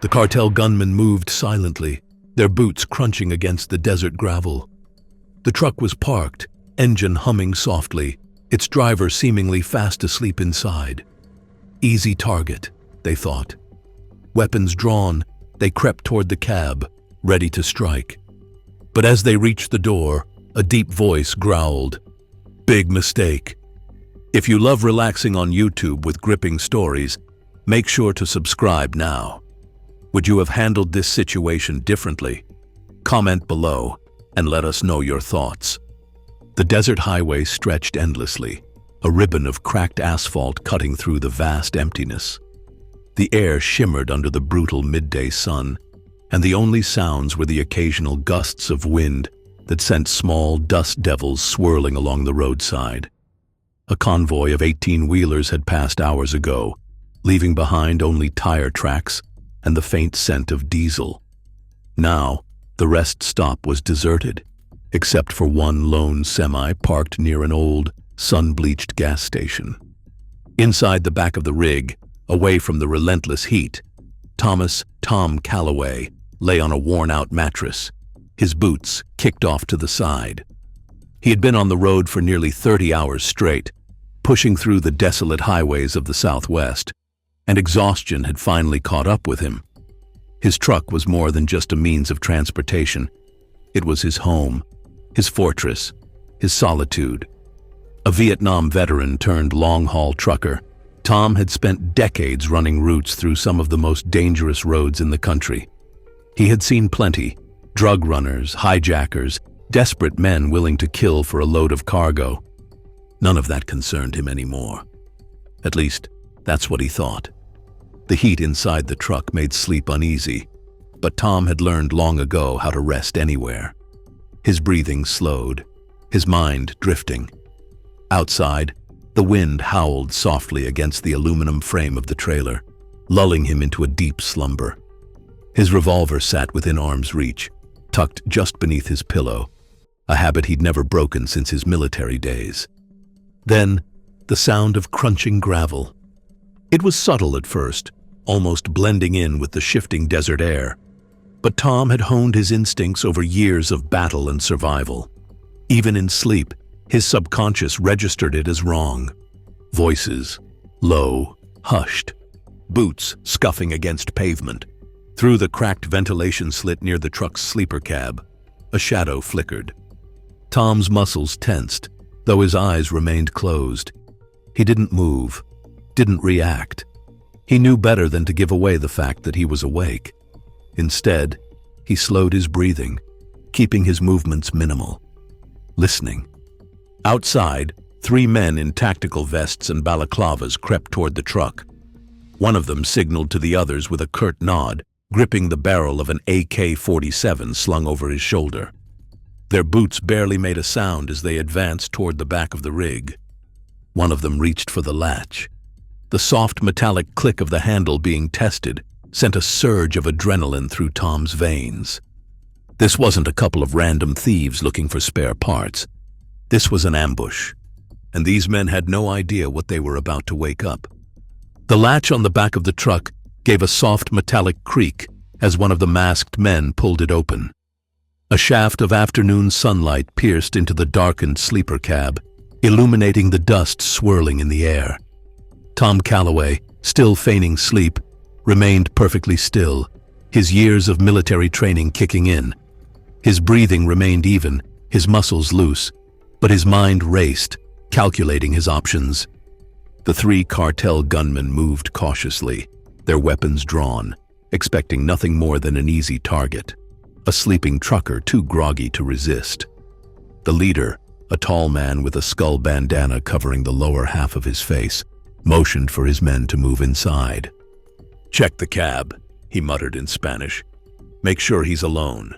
The cartel gunmen moved silently, their boots crunching against the desert gravel. The truck was parked, engine humming softly, its driver seemingly fast asleep inside. Easy target, they thought. Weapons drawn, they crept toward the cab, ready to strike. But as they reached the door, a deep voice growled, "Big mistake. If you love relaxing on YouTube with gripping stories, make sure to subscribe now. Would you have handled this situation differently? Comment below and let us know your thoughts." The desert highway stretched endlessly, a ribbon of cracked asphalt cutting through the vast emptiness. The air shimmered under the brutal midday sun, and the only sounds were the occasional gusts of wind that sent small dust devils swirling along the roadside. A convoy of 18-wheelers had passed hours ago, leaving behind only tire tracks and the faint scent of diesel. Now, the rest stop was deserted, except for one lone semi parked near an old, sun-bleached gas station. Inside the back of the rig, away from the relentless heat, Tom Calloway lay on a worn-out mattress, his boots kicked off to the side. He had been on the road for nearly 30 hours straight, pushing through the desolate highways of the Southwest, and exhaustion had finally caught up with him. His truck was more than just a means of transportation. It was his home, his fortress, his solitude. A Vietnam veteran turned long-haul trucker, Tom had spent decades running routes through some of the most dangerous roads in the country. He had seen plenty: drug runners, hijackers, desperate men willing to kill for a load of cargo. None of that concerned him anymore. At least, that's what he thought. The heat inside the truck made sleep uneasy, but Tom had learned long ago how to rest anywhere. His breathing slowed, his mind drifting. Outside, the wind howled softly against the aluminum frame of the trailer, lulling him into a deep slumber. His revolver sat within arm's reach, tucked just beneath his pillow, a habit he'd never broken since his military days. Then, the sound of crunching gravel. It was subtle at first, almost blending in with the shifting desert air. But Tom had honed his instincts over years of battle and survival. Even in sleep, his subconscious registered it as wrong. Voices, low, hushed. Boots scuffing against pavement. Through the cracked ventilation slit near the truck's sleeper cab, a shadow flickered. Tom's muscles tensed, though his eyes remained closed. He didn't move, didn't react. He knew better than to give away the fact that he was awake. Instead, he slowed his breathing, keeping his movements minimal, listening. Outside, 3 men in tactical vests and balaclavas crept toward the truck. One of them signaled to the others with a curt nod, gripping the barrel of an AK-47 slung over his shoulder. Their boots barely made a sound as they advanced toward the back of the rig. One of them reached for the latch. The soft metallic click of the handle being tested sent a surge of adrenaline through Tom's veins. This wasn't a couple of random thieves looking for spare parts. This was an ambush, and these men had no idea what they were about to wake up. The latch on the back of the truck gave a soft metallic creak as one of the masked men pulled it open. A shaft of afternoon sunlight pierced into the darkened sleeper cab, illuminating the dust swirling in the air. Tom Calloway, still feigning sleep, remained perfectly still, his years of military training kicking in. His breathing remained even, his muscles loose, but his mind raced, calculating his options. The 3 cartel gunmen moved cautiously, their weapons drawn, expecting nothing more than an easy target, a sleeping trucker too groggy to resist. The leader, a tall man with a skull bandana covering the lower half of his face, motioned for his men to move inside. "Check the cab," he muttered in Spanish. "Make sure he's alone."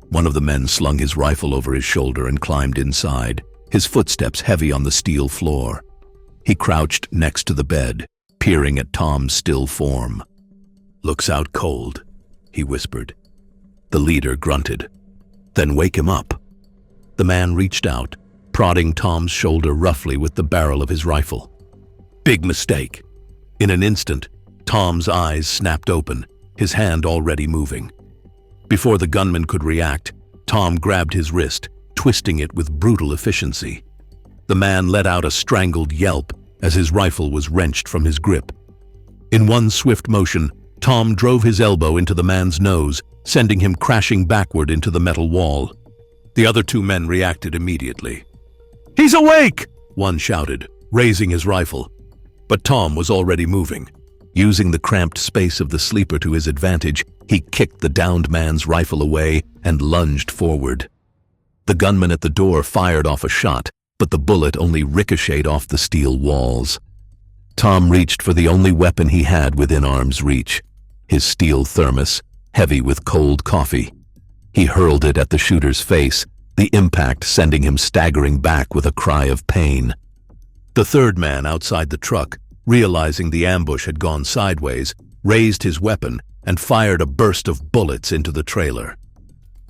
One of the men slung his rifle over his shoulder and climbed inside, his footsteps heavy on the steel floor. He crouched next to the bed, peering at Tom's still form. "Looks out cold," he whispered. The leader grunted. "Then wake him up." The man reached out, prodding Tom's shoulder roughly with the barrel of his rifle. Big mistake. In an instant, Tom's eyes snapped open, his hand already moving. Before the gunman could react, Tom grabbed his wrist, twisting it with brutal efficiency. The man let out a strangled yelp as his rifle was wrenched from his grip. In one swift motion, Tom drove his elbow into the man's nose, sending him crashing backward into the metal wall. The other two men reacted immediately. "He's awake!" one shouted, raising his rifle. But Tom was already moving. Using the cramped space of the sleeper to his advantage, he kicked the downed man's rifle away and lunged forward. The gunman at the door fired off a shot, but the bullet only ricocheted off the steel walls. Tom reached for the only weapon he had within arm's reach, his steel thermos, heavy with cold coffee. He hurled it at the shooter's face, the impact sending him staggering back with a cry of pain. The third man outside the truck, realizing the ambush had gone sideways, raised his weapon and fired a burst of bullets into the trailer.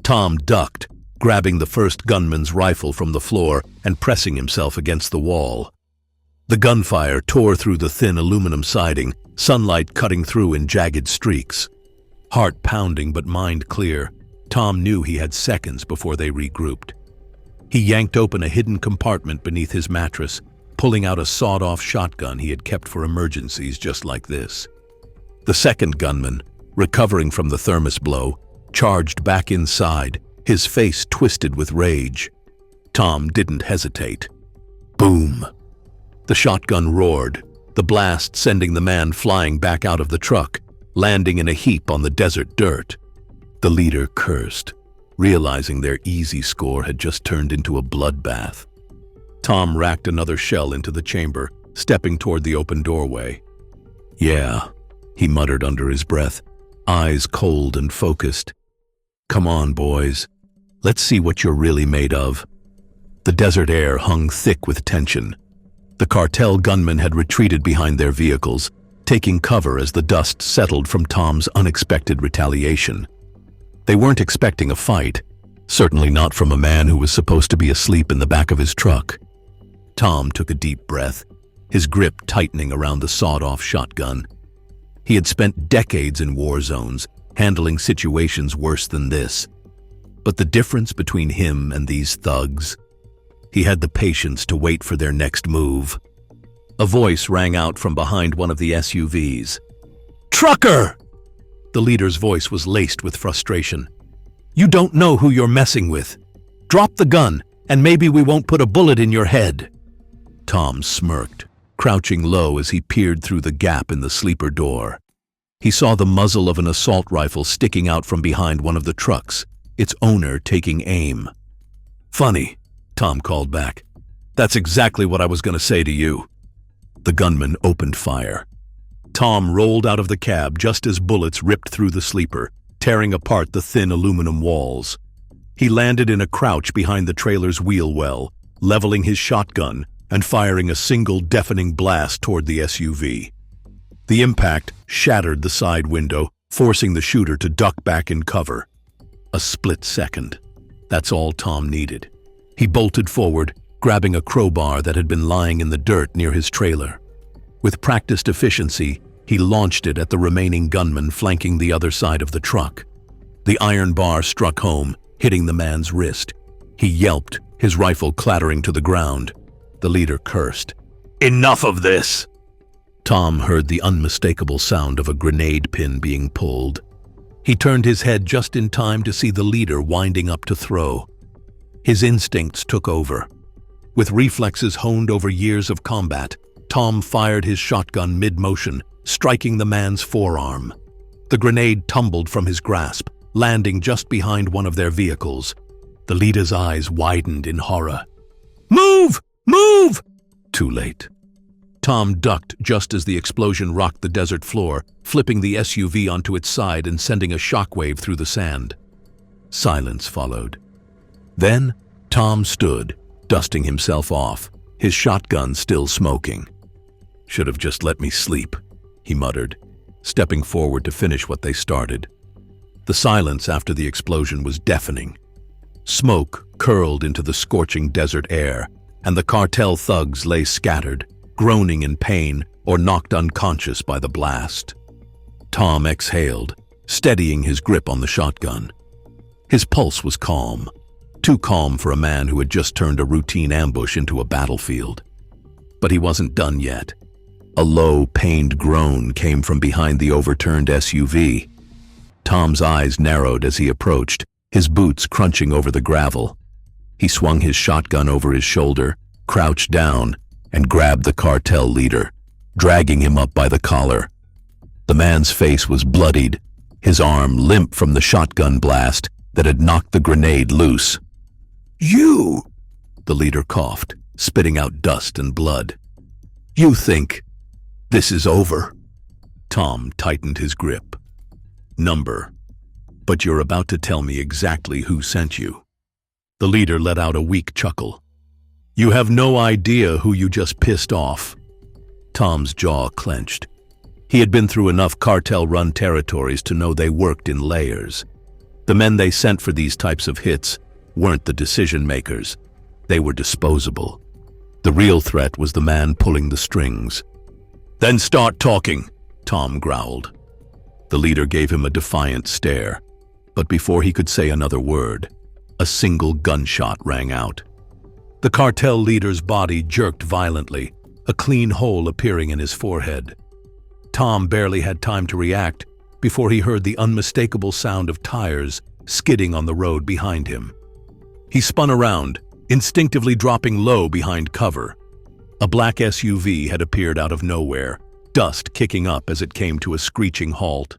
Tom ducked, grabbing the first gunman's rifle from the floor and pressing himself against the wall. The gunfire tore through the thin aluminum siding, sunlight cutting through in jagged streaks. Heart pounding but mind clear, Tom knew he had seconds before they regrouped. He yanked open a hidden compartment beneath his mattress, pulling out a sawed-off shotgun he had kept for emergencies just like this. The second gunman, recovering from the thermos blow, charged back inside, his face twisted with rage. Tom didn't hesitate. Boom! The shotgun roared, the blast sending the man flying back out of the truck, landing in a heap on the desert dirt. The leader cursed, realizing their easy score had just turned into a bloodbath. Tom racked another shell into the chamber, stepping toward the open doorway. "Yeah," he muttered under his breath, eyes cold and focused. "Come on, boys. Let's see what you're really made of." The desert air hung thick with tension. The cartel gunmen had retreated behind their vehicles, taking cover as the dust settled from Tom's unexpected retaliation. They weren't expecting a fight, certainly not from a man who was supposed to be asleep in the back of his truck. Tom took a deep breath, his grip tightening around the sawed-off shotgun. He had spent decades in war zones, handling situations worse than this. But the difference between him and these thugs? He had the patience to wait for their next move. A voice rang out from behind one of the SUVs. "Trucker!" The leader's voice was laced with frustration. "You don't know who you're messing with. Drop the gun, and maybe we won't put a bullet in your head." Tom smirked, crouching low as he peered through the gap in the sleeper door. He saw the muzzle of an assault rifle sticking out from behind one of the trucks, its owner taking aim. "Funny," Tom called back. "That's exactly what I was going to say to you." The gunman opened fire. Tom rolled out of the cab just as bullets ripped through the sleeper, tearing apart the thin aluminum walls. He landed in a crouch behind the trailer's wheel well, leveling his shotgun and firing a single deafening blast toward the SUV. The impact shattered the side window, forcing the shooter to duck back in cover. A split second. That's all Tom needed. He bolted forward, grabbing a crowbar that had been lying in the dirt near his trailer. With practiced efficiency, he launched it at the remaining gunman flanking the other side of the truck. The iron bar struck home, hitting the man's wrist. He yelped, his rifle clattering to the ground. The leader cursed. "Enough of this!" Tom heard the unmistakable sound of a grenade pin being pulled. He turned his head just in time to see the leader winding up to throw. His instincts took over. With reflexes honed over years of combat, Tom fired his shotgun mid-motion, striking the man's forearm. The grenade tumbled from his grasp, landing just behind one of their vehicles. The leader's eyes widened in horror. "Move! Move!" Too late. Tom ducked just as the explosion rocked the desert floor, flipping the SUV onto its side and sending a shockwave through the sand. Silence followed. Then, Tom stood, dusting himself off, his shotgun still smoking. "Should have just let me sleep," he muttered, stepping forward to finish what they started. The silence after the explosion was deafening. Smoke curled into the scorching desert air, and the cartel thugs lay scattered, groaning in pain or knocked unconscious by the blast. Tom exhaled, steadying his grip on the shotgun. His pulse was calm, too calm for a man who had just turned a routine ambush into a battlefield. But he wasn't done yet. A low, pained groan came from behind the overturned SUV. Tom's eyes narrowed as he approached, his boots crunching over the gravel. He swung his shotgun over his shoulder, crouched down, and grabbed the cartel leader, dragging him up by the collar. The man's face was bloodied, his arm limp from the shotgun blast that had knocked the grenade loose. "You!" the leader coughed, spitting out dust and blood. "You think this is over?" Tom tightened his grip. "Number. But you're about to tell me exactly who sent you." The leader let out a weak chuckle. "You have no idea who you just pissed off." Tom's jaw clenched. He had been through enough cartel-run territories to know they worked in layers. The men they sent for these types of hits weren't the decision-makers. They were disposable. The real threat was the man pulling the strings. "Then start talking," Tom growled. The leader gave him a defiant stare, but before he could say another word, a single gunshot rang out. The cartel leader's body jerked violently, a clean hole appearing in his forehead. Tom barely had time to react before he heard the unmistakable sound of tires skidding on the road behind him. He spun around, instinctively dropping low behind cover. A black SUV had appeared out of nowhere, dust kicking up as it came to a screeching halt.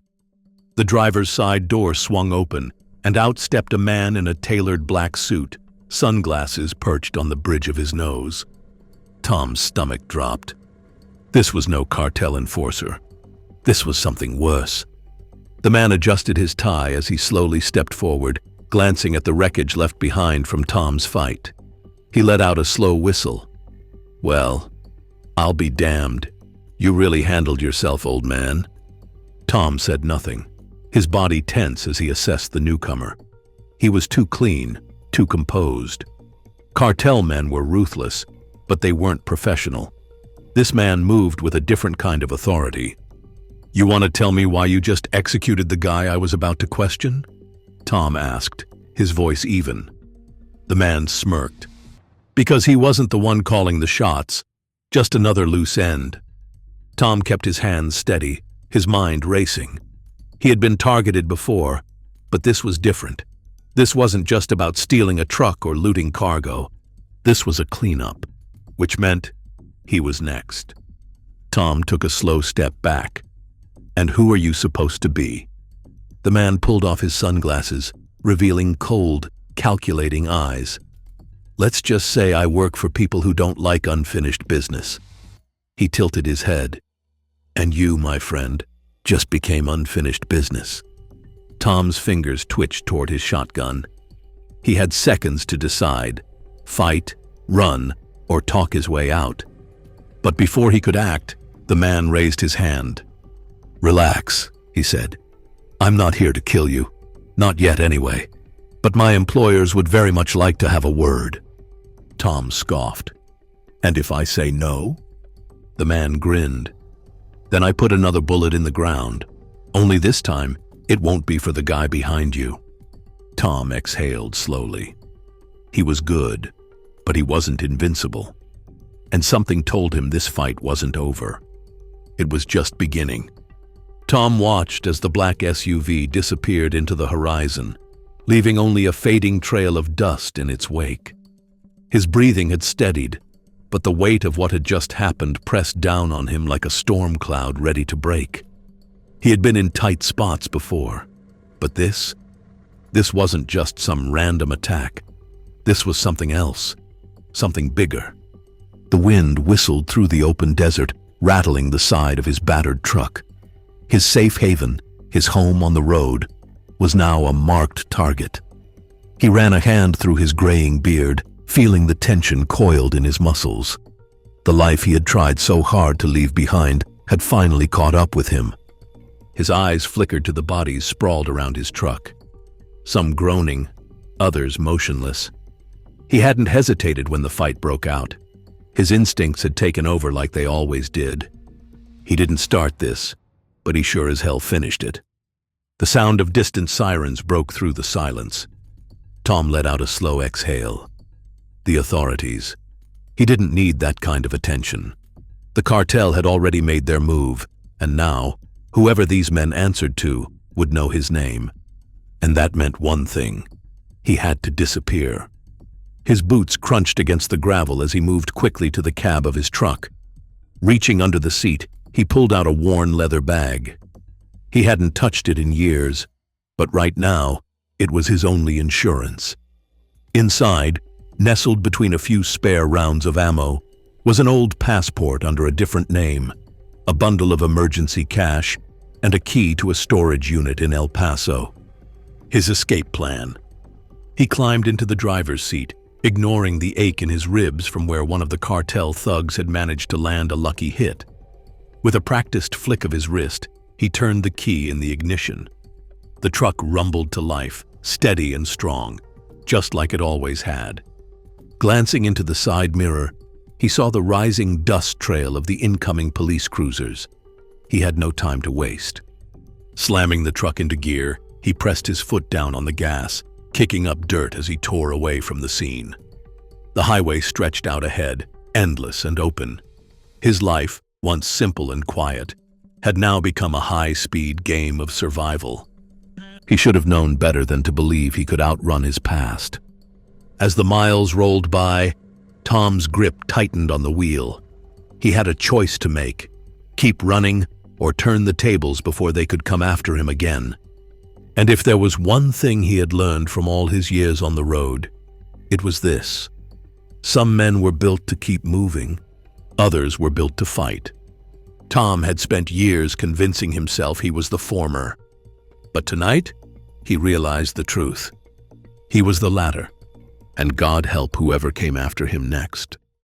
The driver's side door swung open, and out stepped a man in a tailored black suit, sunglasses perched on the bridge of his nose. Tom's stomach dropped. This was no cartel enforcer. This was something worse. The man adjusted his tie as he slowly stepped forward, glancing at the wreckage left behind from Tom's fight. He let out a slow whistle. "Well, I'll be damned. You really handled yourself, old man." Tom said nothing, his body tense as he assessed the newcomer. He was too clean, too composed. Cartel men were ruthless, but they weren't professional. This man moved with a different kind of authority. "You want to tell me why you just executed the guy I was about to question?" Tom asked, his voice even. The man smirked. "Because he wasn't the one calling the shots, just another loose end." Tom kept his hands steady, his mind racing. He had been targeted before, but this was different. This wasn't just about stealing a truck or looting cargo. This was a cleanup, which meant he was next. Tom took a slow step back. "And who are you supposed to be?" The man pulled off his sunglasses, revealing cold, calculating eyes. "Let's just say I work for people who don't like unfinished business." He tilted his head. "And you, my friend, just became unfinished business." Tom's fingers twitched toward his shotgun. He had seconds to decide: fight, run, or talk his way out. But before he could act, the man raised his hand. "Relax," he said. "I'm not here to kill you. Not yet, anyway. But my employers would very much like to have a word." Tom scoffed. "And if I say no?" The man grinned. "Then I put another bullet in the ground. Only this time, it won't be for the guy behind you." Tom exhaled slowly. He was good, but he wasn't invincible. And something told him this fight wasn't over. It was just beginning. Tom watched as the black SUV disappeared into the horizon, leaving only a fading trail of dust in its wake. His breathing had steadied, but the weight of what had just happened pressed down on him like a storm cloud ready to break. He had been in tight spots before, but this wasn't just some random attack. This was something else, something bigger. The wind whistled through the open desert, rattling the side of his battered truck. His safe haven, his home on the road, was now a marked target. He ran a hand through his graying beard, feeling the tension coiled in his muscles. The life he had tried so hard to leave behind had finally caught up with him. His eyes flickered to the bodies sprawled around his truck. Some groaning, others motionless. He hadn't hesitated when the fight broke out. His instincts had taken over like they always did. He didn't start this, but he sure as hell finished it. The sound of distant sirens broke through the silence. Tom let out a slow exhale. The authorities. He didn't need that kind of attention. The cartel had already made their move, and now, whoever these men answered to would know his name. And that meant one thing. He had to disappear. His boots crunched against the gravel as he moved quickly to the cab of his truck. Reaching under the seat, he pulled out a worn leather bag. He hadn't touched it in years, but right now, it was his only insurance. Inside, nestled between a few spare rounds of ammo, was an old passport under a different name, a bundle of emergency cash, and a key to a storage unit in El Paso. His escape plan. He climbed into the driver's seat, ignoring the ache in his ribs from where one of the cartel thugs had managed to land a lucky hit. With a practiced flick of his wrist, he turned the key in the ignition. The truck rumbled to life, steady and strong, just like it always had. Glancing into the side mirror, he saw the rising dust trail of the incoming police cruisers. He had no time to waste. Slamming the truck into gear, he pressed his foot down on the gas, kicking up dirt as he tore away from the scene. The highway stretched out ahead, endless and open. His life, once simple and quiet, had now become a high-speed game of survival. He should have known better than to believe he could outrun his past. As the miles rolled by, Tom's grip tightened on the wheel. He had a choice to make: keep running or turn the tables before they could come after him again. And if there was one thing he had learned from all his years on the road, it was this. Some men were built to keep moving, others were built to fight. Tom had spent years convincing himself he was the former. But tonight, he realized the truth. He was the latter, and God help whoever came after him next.